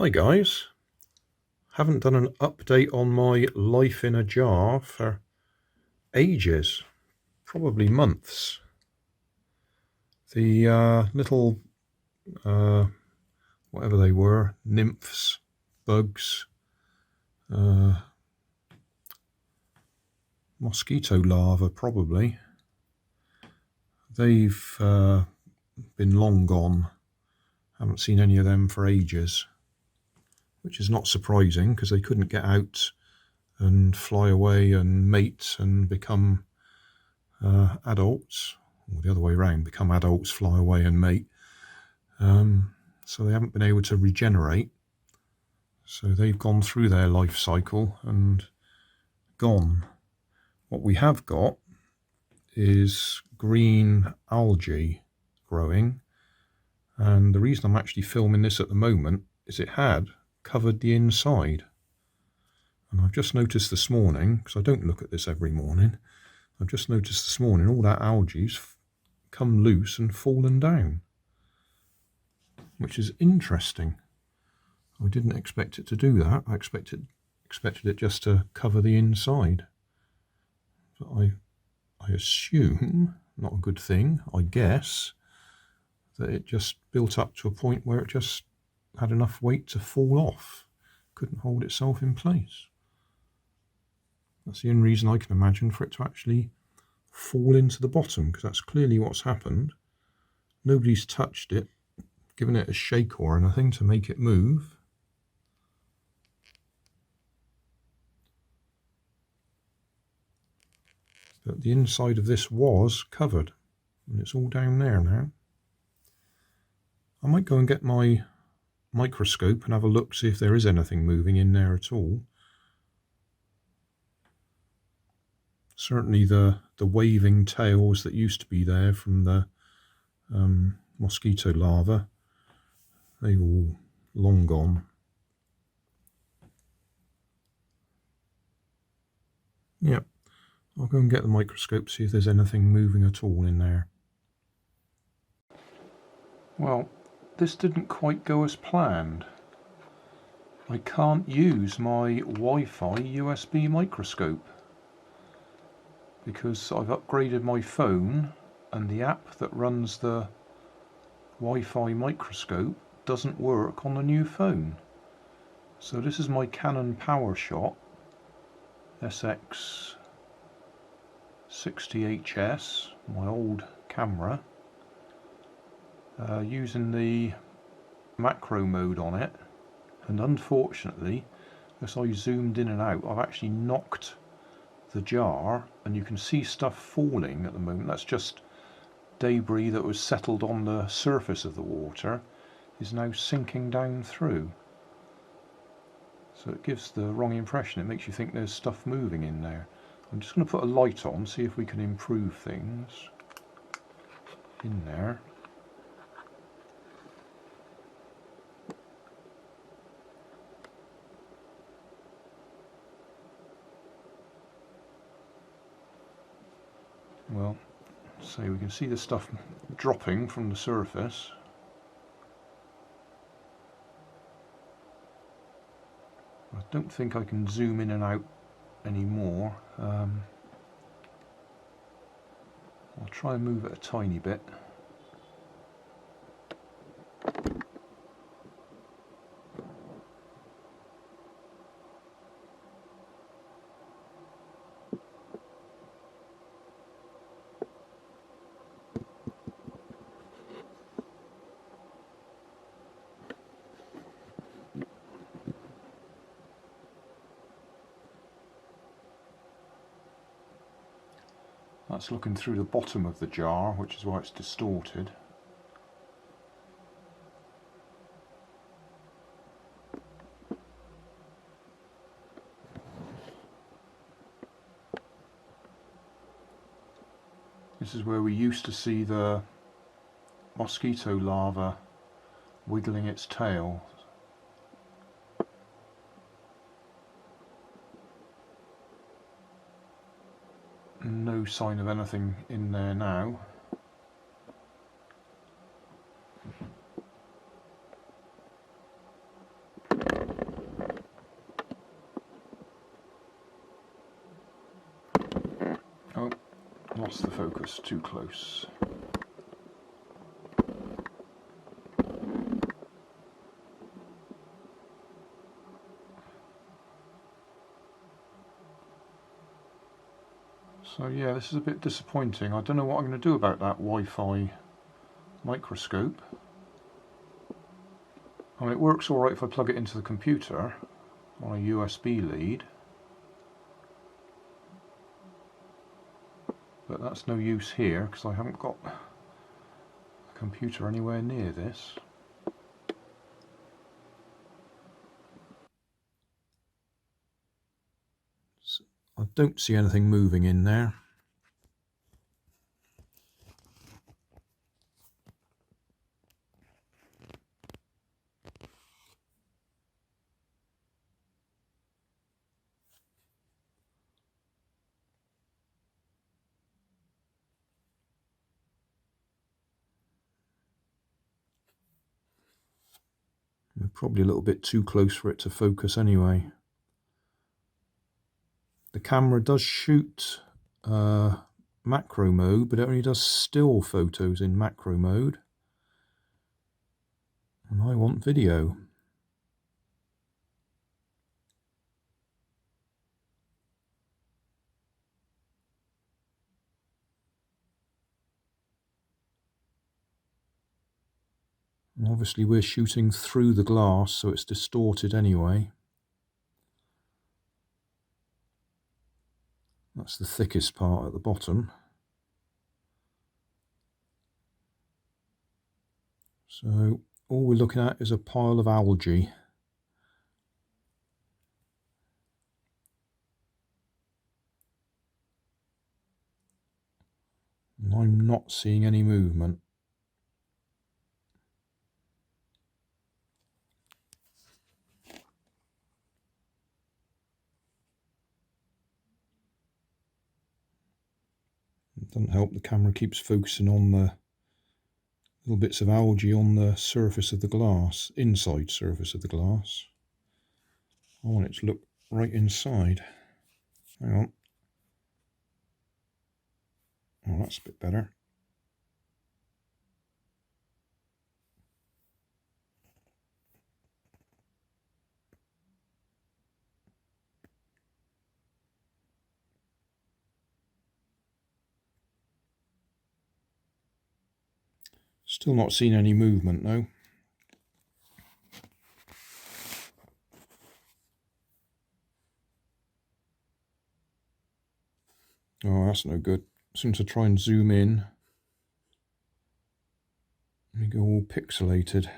Hi guys, haven't done an update on my life in a jar for ages, probably months. The little, whatever they were, nymphs, bugs, mosquito larvae probably, they've been long gone. Haven't seen any of them for ages, which is not surprising because they couldn't get out and fly away and mate and become adults, or the other way around, become adults, fly away and mate. So they haven't been able to regenerate. So they've gone through their life cycle and gone. What we have got is green algae growing. And the reason I'm actually filming this at the moment is it had covered the inside. And I've just noticed this morning, because I don't look at this every morning, I've just noticed this morning all that algae's come loose and fallen down, which is interesting. I didn't expect it to do that. I expected it just to cover the inside. But I assume, not a good thing, I guess, that it just built up to a point where it just had enough weight to fall off. Couldn't hold itself in place. That's the only reason I can imagine for it to actually fall into the bottom, because that's clearly what's happened. Nobody's touched it, given it a shake or anything to make it move. But the inside of this was covered, and it's all down there now. I might go and get my microscope and have a look, see if there is anything moving in there at all. Certainly the waving tails that used to be there from the mosquito larvae, they all long gone. Yep, I'll go and get the microscope, see if there's anything moving at all in there. Well, this didn't quite go as planned. I can't use my Wi-Fi USB microscope because I've upgraded my phone and the app that runs the Wi-Fi microscope doesn't work on the new phone. So this is my Canon PowerShot SX60HS, my old camera, using the macro mode on it, and unfortunately, as I zoomed in and out, I've actually knocked the jar, and you can see stuff falling at the moment. That's just debris that was settled on the surface of the water is now sinking down through. So it gives the wrong impression. It makes you think there's stuff moving in there. I'm just going to put a light on, see if we can improve things in there. Well, so we can see the stuff dropping from the surface. I don't think I can zoom in and out anymore. I'll try and move it a tiny bit. That's looking through the bottom of the jar, which is why it's distorted. This is where we used to see the mosquito larva wiggling its tail. No sign of anything in there now. that's the focus, too close. So yeah, this is a bit disappointing. I don't know what I'm going to do about that Wi-Fi microscope. I mean, it works alright if I plug it into the computer on a USB lead, but that's no use here because I haven't got a computer anywhere near this. So I don't see anything moving in there. We're probably a little bit too close for it to focus anyway. The camera does shoot macro mode, but it only does still photos in macro mode. And I want video. And obviously we're shooting through the glass, so it's distorted anyway. That's the thickest part at the bottom. So all we're looking at is a pile of algae. And I'm not seeing any movement. It doesn't help the camera keeps focusing on the little bits of algae on the surface of the glass, inside surface of the glass. I want it to look right inside. Hang on. Oh, that's a bit better. Still not seen any movement though. Oh, that's no good. As soon as I try and zoom in, we go all pixelated.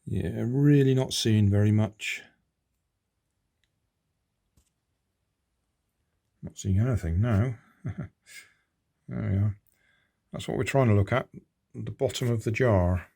Yeah, really not seeing very much. Not seeing anything now. There we are. That's what we're trying to look at the bottom of the jar.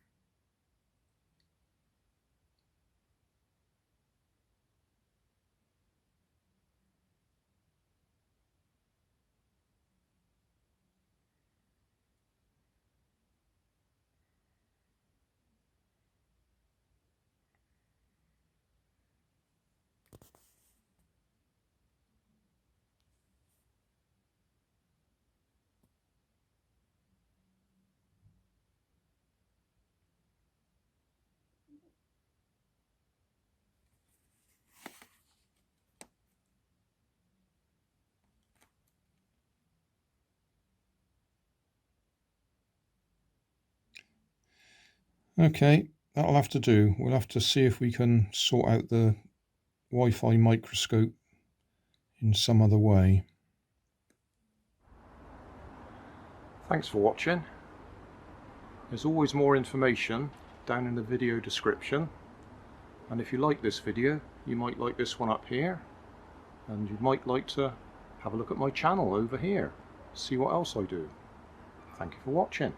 Okay, that'll have to do. We'll have to see if we can sort out the Wi-Fi microscope in some other way. Thanks for watching. There's always more information down in the video description, and if you like this video you might like this one up here, and you might like to have a look at my channel over here, see what else I do. Thank you for watching.